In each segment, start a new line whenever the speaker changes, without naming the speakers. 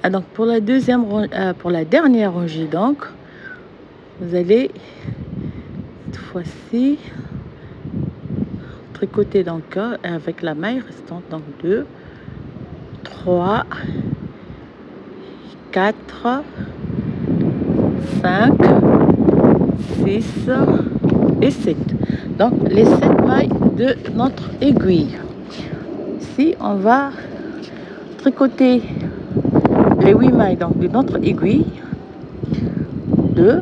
donc pour la pour la dernière rangée, donc vous allez cette fois-ci tricoter donc avec la maille restante, donc 2, 3, 4, 5, 6 et 7. Donc les 7 mailles de notre aiguille. Ici on va tricoter les 8 mailles donc de notre aiguille. 2,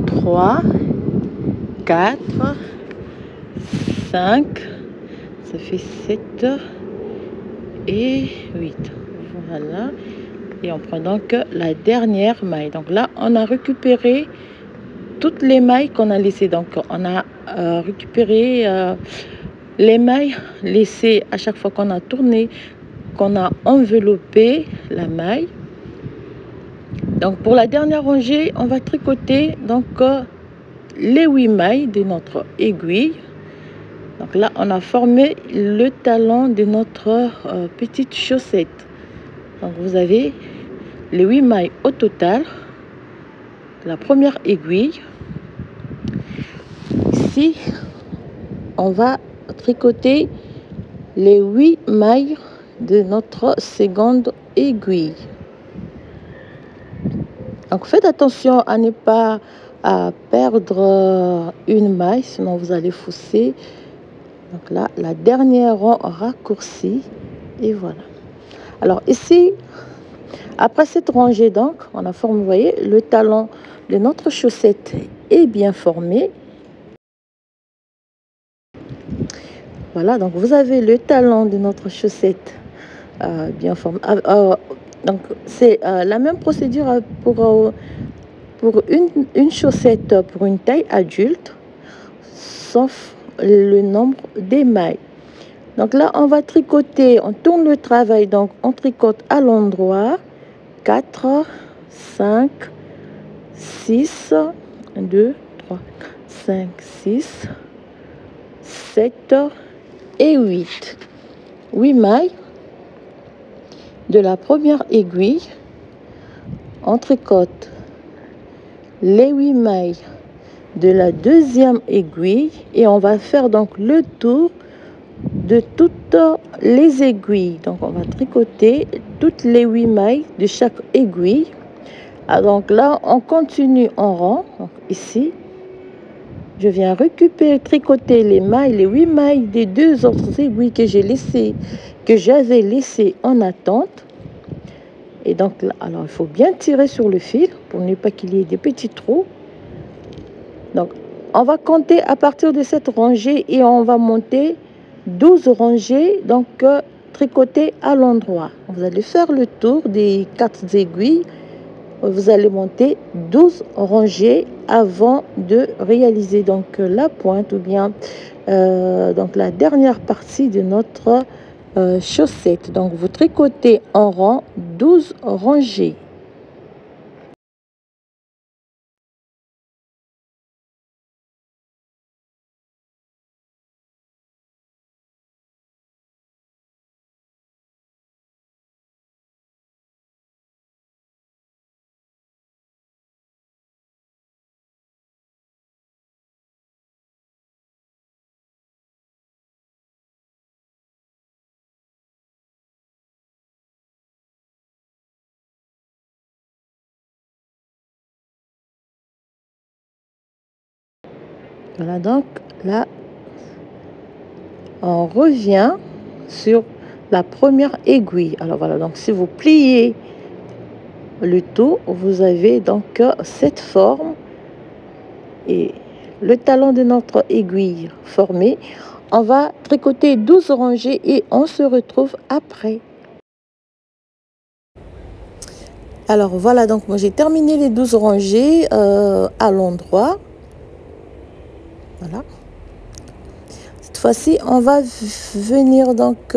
3, 4, 5, ça fait 7 et 8. Voilà. Et on prend donc la dernière maille. Donc là, on a récupéré toutes les mailles qu'on a laissées. Donc on a récupéré les mailles laissées à chaque fois qu'on a tourné, qu'on a enveloppé la maille. Donc pour la dernière rangée, on va tricoter donc les 8 mailles de notre aiguille. Donc là, on a formé le talon de notre petite chaussette. Donc vous avez les 8 mailles au total. La première aiguille. Ici, on va tricoter les 8 mailles de notre seconde aiguille. Donc faites attention à ne pas perdre une maille, sinon vous allez fausser. Donc là, la dernière rang raccourcie. Et voilà. Alors ici, après cette rangée, donc, on a formé, vous voyez, le talon de notre chaussette est bien formé. Voilà, donc vous avez le talon de notre chaussette bien formé. Donc c'est la même procédure pour une chaussette pour une taille adulte, sauf le nombre des mailles. Donc là, on va tricoter, on tourne le travail, donc on tricote à l'endroit 4, 5, 6, 2, 3, 5, 6, 7 et 8. 8 mailles de la première aiguille. On tricote les 8 mailles de la deuxième aiguille et on va faire donc le tour de toutes les aiguilles. Donc on va tricoter toutes les 8 mailles de chaque aiguille. Donc là on continue en rang. Donc ici je viens récupérer, tricoter les mailles, les 8 mailles des deux autres aiguilles que j'avais laissé en attente. Et donc là, alors il faut bien tirer sur le fil pour ne pas qu'il y ait des petits trous. Donc on va compter à partir de cette rangée et on va monter 12 rangées, donc tricoter à l'endroit. Vous allez faire le tour des 4 aiguilles. Vous allez monter 12 rangées avant de réaliser donc la pointe ou bien donc la dernière partie de notre chaussette. Donc vous tricotez en rang 12 rangées. Voilà, donc là, on revient sur la première aiguille. Alors voilà, donc si vous pliez le tout, vous avez donc cette forme et le talon de notre aiguille formé. On va tricoter 12 rangées et on se retrouve après. Alors voilà, donc moi j'ai terminé les 12 rangées à l'endroit. Voilà. Cette fois-ci, on va venir donc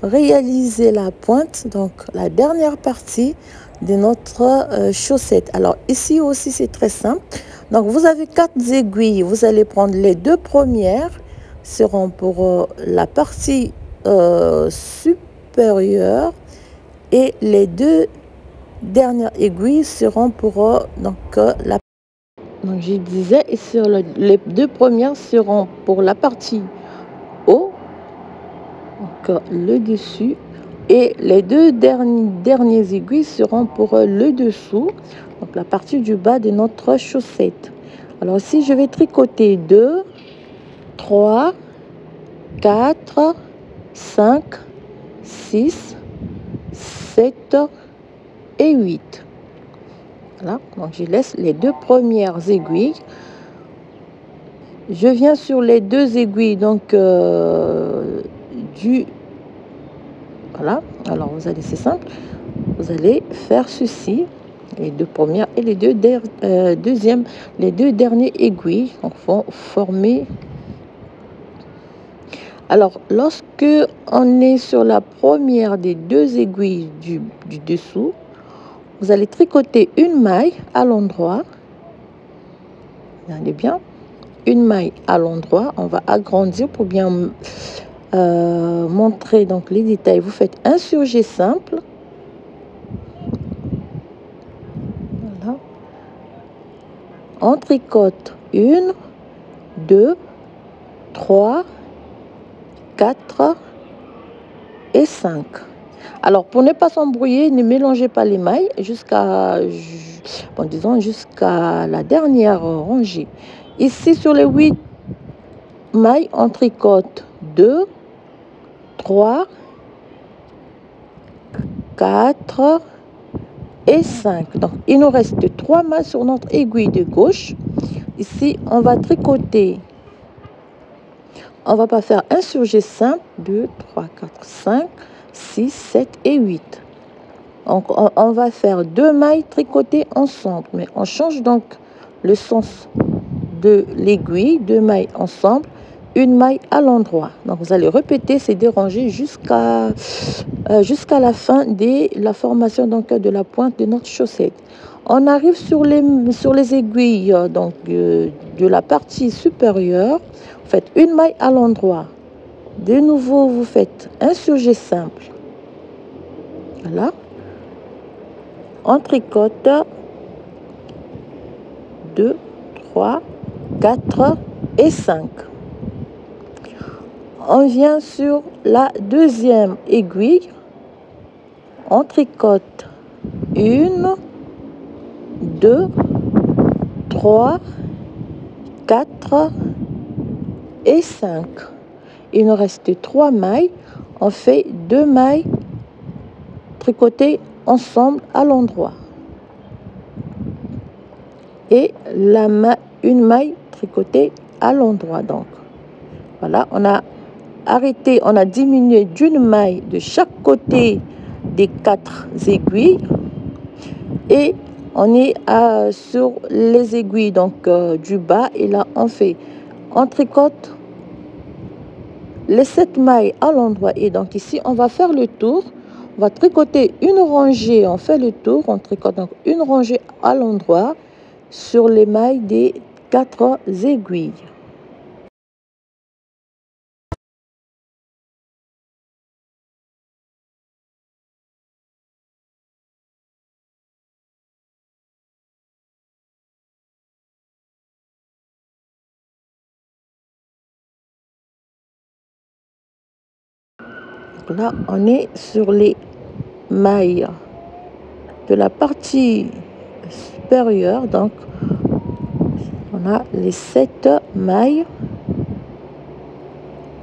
réaliser la pointe, donc la dernière partie de notre chaussette. Alors ici aussi, c'est très simple. Donc vous avez 4 aiguilles. Vous allez prendre les 2 premières, seront pour la partie supérieure. et les deux dernières aiguilles seront pour la... Donc je disais, et les deux premières seront pour la partie haut, donc le dessus, et les deux dernières aiguilles seront pour le dessous, donc la partie du bas de notre chaussette. Alors ici, je vais tricoter 2, 3, 4, 5, 6, 7 et 8. Voilà, donc je laisse les deux premières aiguilles. Je viens sur les deux aiguilles, donc voilà, alors vous allez, c'est simple, vous allez faire ceci, les deux premières et les deux deuxièmes, les deux dernières aiguilles vont former. Alors, lorsque on est sur la première des deux aiguilles du dessous, vous allez tricoter une maille à l'endroit. Regardez bien, une maille à l'endroit. On va agrandir pour bien montrer donc les détails. Vous faites un surjet simple. Voilà. On tricote 1, 2, 3, 4 et 5. Alors, pour ne pas s'embrouiller, ne mélangez pas les mailles jusqu'à la dernière rangée. Ici, sur les 8 mailles, on tricote 2, 3, 4 et 5. Donc, il nous reste 3 mailles sur notre aiguille de gauche. Ici, on va tricoter. On va pas faire un surjet simple. 2, 3, 4, 5, 6, 7 et 8. Donc, on va faire 2 mailles tricotées ensemble. Mais on change donc le sens de l'aiguille. 2 mailles ensemble. Une maille à l'endroit. Donc, vous allez répéter ces deux rangées jusqu'à la fin de la formation donc, de la pointe de notre chaussette. On arrive sur les aiguilles donc, de la partie supérieure. Vous faites une maille à l'endroit. De nouveau, vous faites un surjet simple. Voilà. On tricote 2, 3, 4 et 5. On vient sur la deuxième aiguille. On tricote 1, 2, 3, 4 et 5. Il nous reste 3 mailles. On fait 2 mailles tricotées ensemble à l'endroit. Et une maille tricotée à l'endroit. Donc, voilà, on a arrêté, on a diminué d'une maille de chaque côté des 4 aiguilles. Et on est sur les aiguilles donc du bas. Et là, on tricote les 7 mailles à l'endroit. Et donc ici, on va faire le tour. On va tricoter une rangée. On fait le tour. On tricote donc une rangée à l'endroit sur les mailles des 4 aiguilles. Donc là, on est sur les mailles de la partie supérieure. Donc, on a les 7 mailles.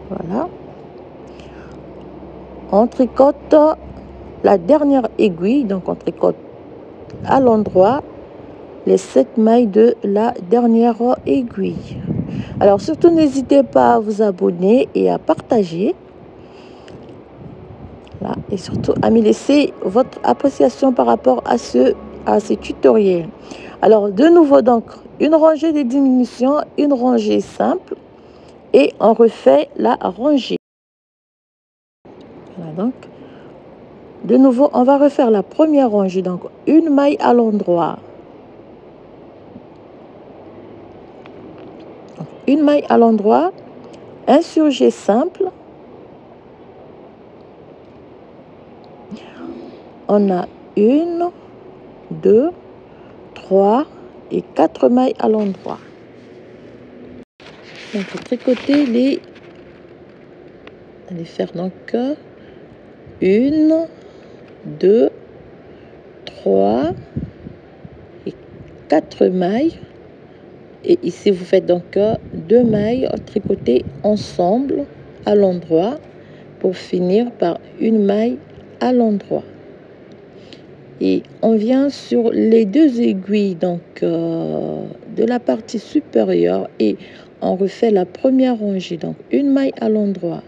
Voilà. On tricote la dernière aiguille. Donc, on tricote à l'endroit les 7 mailles de la dernière aiguille. Alors, surtout, n'hésitez pas à vous abonner et à partager. Là, et surtout, à me laisser votre appréciation par rapport à ce tutoriel. Alors, de nouveau, donc, une rangée de diminution, une rangée simple. Et on refait la rangée. Voilà, donc, de nouveau, on va refaire la première rangée. Donc, une maille à l'endroit. Une maille à l'endroit, un surjet simple. on a 1, 2, 3 et 4 mailles à l'endroit. Donc pour tricoter les, allez faire donc 1, 2, 3 et 4 mailles. Et ici vous faites donc 2 mailles tricotées ensemble à l'endroit pour finir par une maille à l'endroit. Et on vient sur les 2 aiguilles donc de la partie supérieure et on refait la première rangée, donc une maille à l'endroit,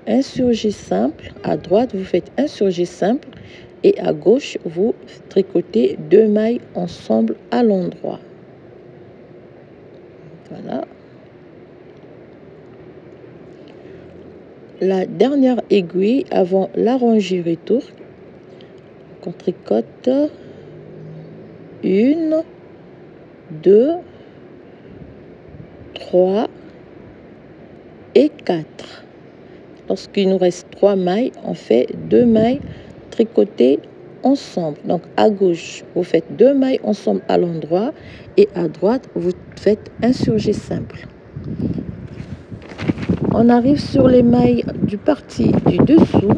un surjet simple. À droite vous faites un surjet simple et à gauche vous tricotez 2 mailles ensemble à l'endroit. Voilà. La dernière aiguille avant la rangée retour, on tricote 1, 2, 3 et 4. Lorsqu'il nous reste 3 mailles, on fait 2 mailles tricotées ensemble. Donc à gauche, vous faites 2 mailles ensemble à l'endroit et à droite, vous faites un surjet simple. On arrive sur les mailles du parti du dessous,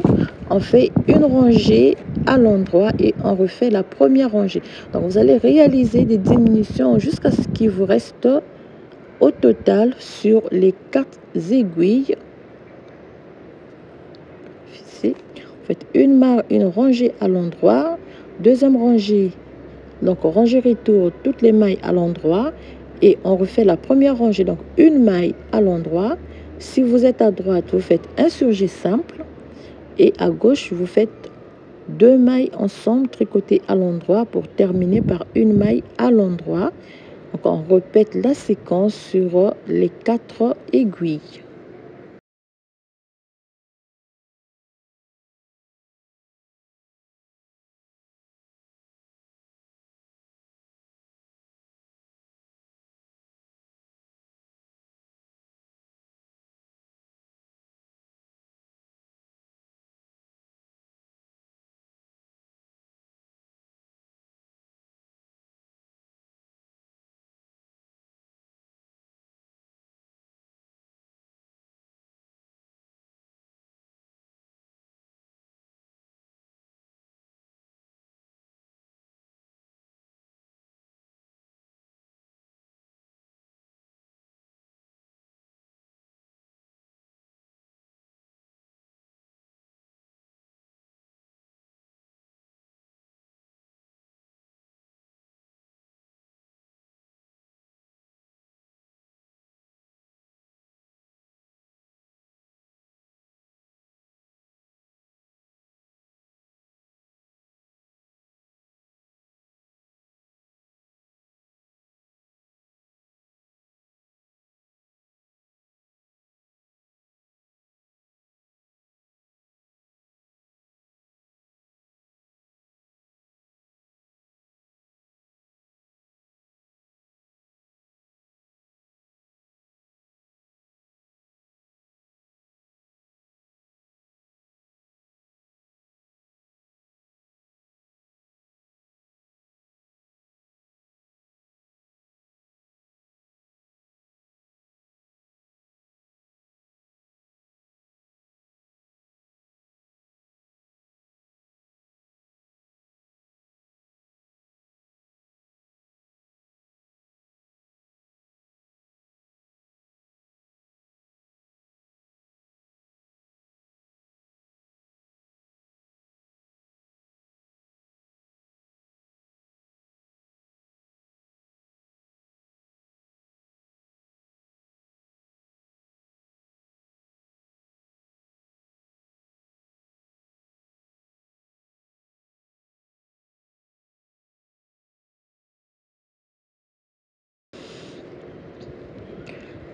on fait une rangée à l'endroit et on refait la première rangée. Donc vous allez réaliser des diminutions jusqu'à ce qu'il vous reste au total sur les 4 aiguilles. Ici, vous faites une rangée à l'endroit, deuxième rangée, donc rangée retour, toutes les mailles à l'endroit et on refait la première rangée, donc une maille à l'endroit. Si vous êtes à droite, vous faites un surjet simple et à gauche, vous faites 2 mailles ensemble tricotées à l'endroit pour terminer par une maille à l'endroit. Donc on répète la séquence sur les 4 aiguilles.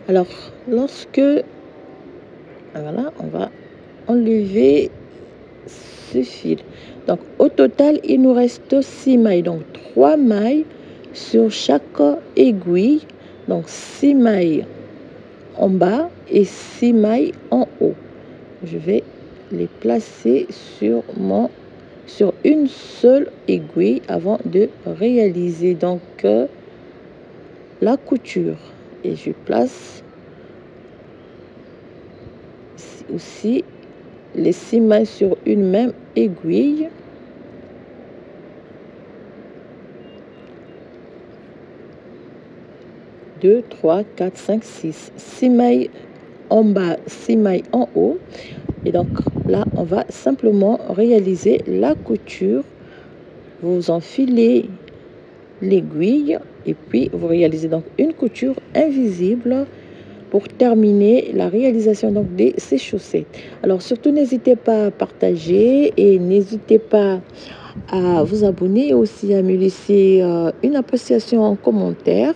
Alors, voilà, on va enlever ce fil. Donc, au total, il nous reste 6 mailles. Donc, 3 mailles sur chaque aiguille. Donc, 6 mailles en bas et 6 mailles en haut. Je vais les placer sur une seule aiguille avant de réaliser donc la couture. Et je place aussi les 6 mailles sur une même aiguille. Deux, trois, quatre, cinq, six. 6 mailles en bas, 6 mailles en haut. Et donc là, on va simplement réaliser la couture. Vous enfilez l'aiguille et puis vous réalisez donc une couture invisible pour terminer la réalisation donc de ces chaussettes. Alors surtout n'hésitez pas à partager et n'hésitez pas à vous abonner et aussi à me laisser une appréciation en commentaire.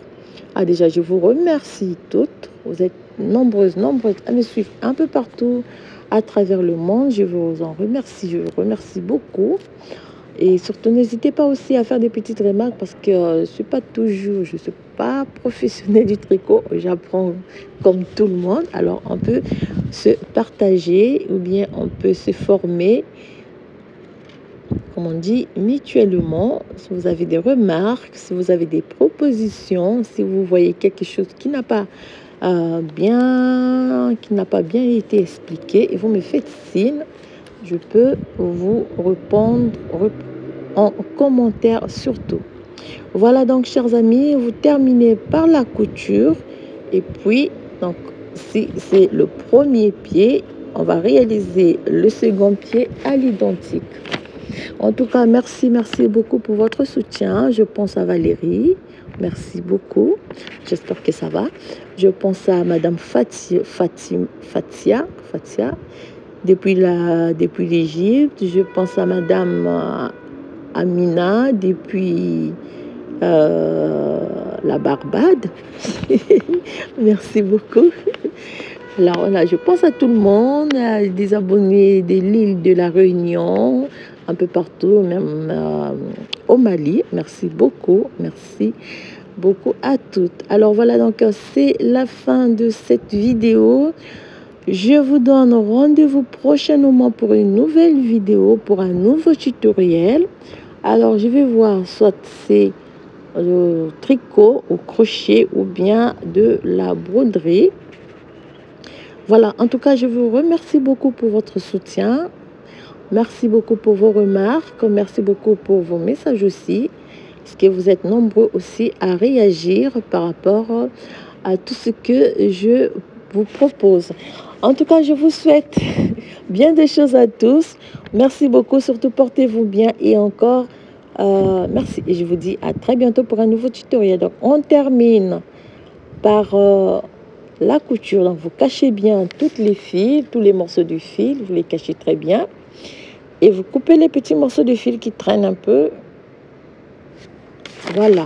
Ah déjà je vous remercie toutes, vous êtes nombreuses à me suivre un peu partout à travers le monde. Je vous remercie beaucoup. Et surtout, n'hésitez pas aussi à faire des petites remarques parce que je ne suis pas professionnelle du tricot. J'apprends comme tout le monde. Alors, on peut se partager ou bien on peut se former, comme on dit, mutuellement. Si vous avez des remarques, si vous avez des propositions, si vous voyez quelque chose qui n'a pas bien été expliqué, et vous me faites signe, je peux vous répondre en commentaire surtout. Voilà donc chers amis, vous terminez par la couture et puis donc si c'est le premier pied, on va réaliser le second pied à l'identique. En tout cas, merci beaucoup pour votre soutien. Je pense à Valérie. Merci beaucoup. J'espère que ça va. Je pense à Madame Fatia depuis l'Égypte. Je pense à Madame Amina depuis la Barbade. Merci beaucoup. Alors là, je pense à tout le monde, à des abonnés de l'île de la Réunion, un peu partout, même au Mali. Merci beaucoup à toutes. Alors voilà, donc c'est la fin de cette vidéo. Je vous donne rendez-vous prochainement pour une nouvelle vidéo, pour un nouveau tutoriel. Alors, je vais voir soit c'est le tricot au crochet ou bien de la broderie. Voilà, en tout cas, je vous remercie beaucoup pour votre soutien. Merci beaucoup pour vos remarques. Merci beaucoup pour vos messages aussi. Parce que vous êtes nombreux aussi à réagir par rapport à tout ce que je vous propose. En tout cas, je vous souhaite bien des choses à tous. Merci beaucoup. Surtout, portez-vous bien. Et encore, merci. Et je vous dis à très bientôt pour un nouveau tutoriel. Donc, on termine par la couture. Donc, vous cachez bien toutes les fils, tous les morceaux du fil. Vous les cachez très bien. Et vous coupez les petits morceaux de fil qui traînent un peu. Voilà.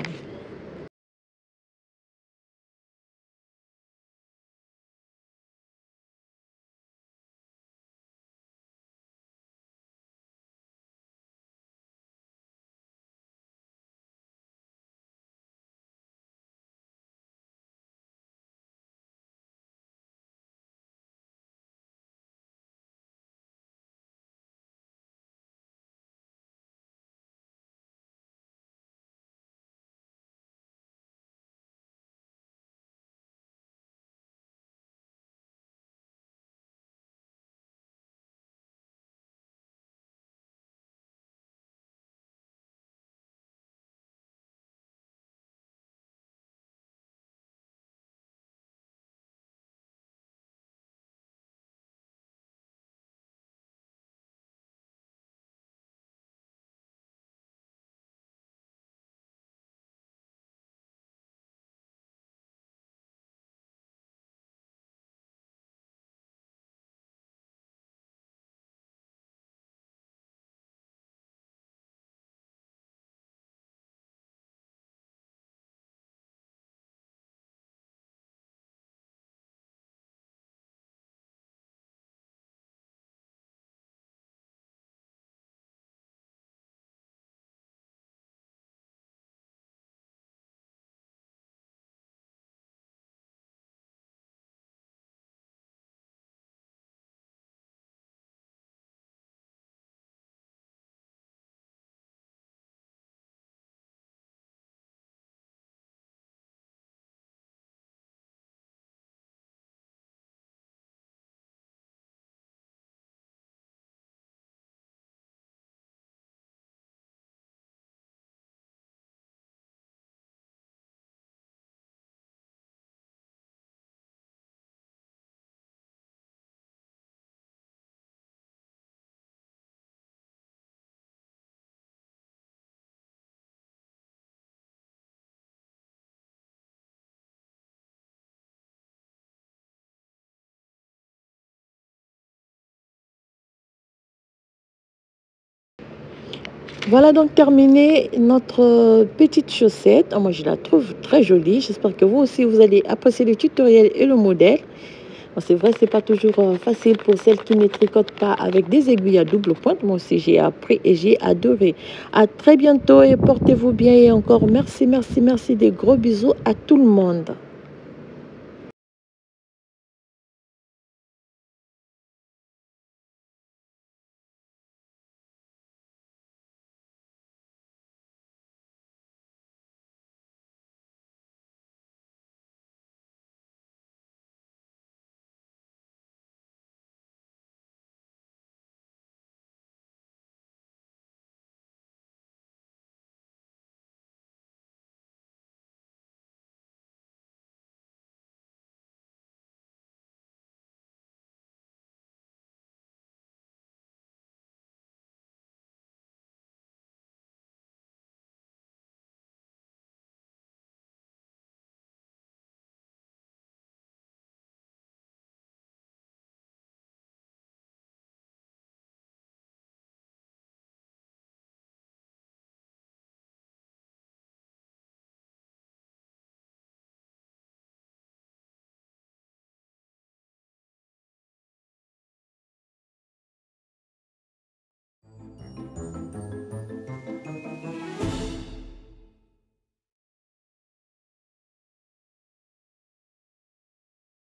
Voilà donc terminé notre petite chaussette. Ah, moi, je la trouve très jolie. J'espère que vous aussi, vous allez apprécier le tutoriel et le modèle. Bon, c'est vrai, c'est pas toujours facile pour celles qui ne tricotent pas avec des aiguilles à double pointe. Moi aussi, j'ai appris et j'ai adoré. À très bientôt et portez-vous bien. Et encore merci, merci, merci. Des gros bisous à tout le monde.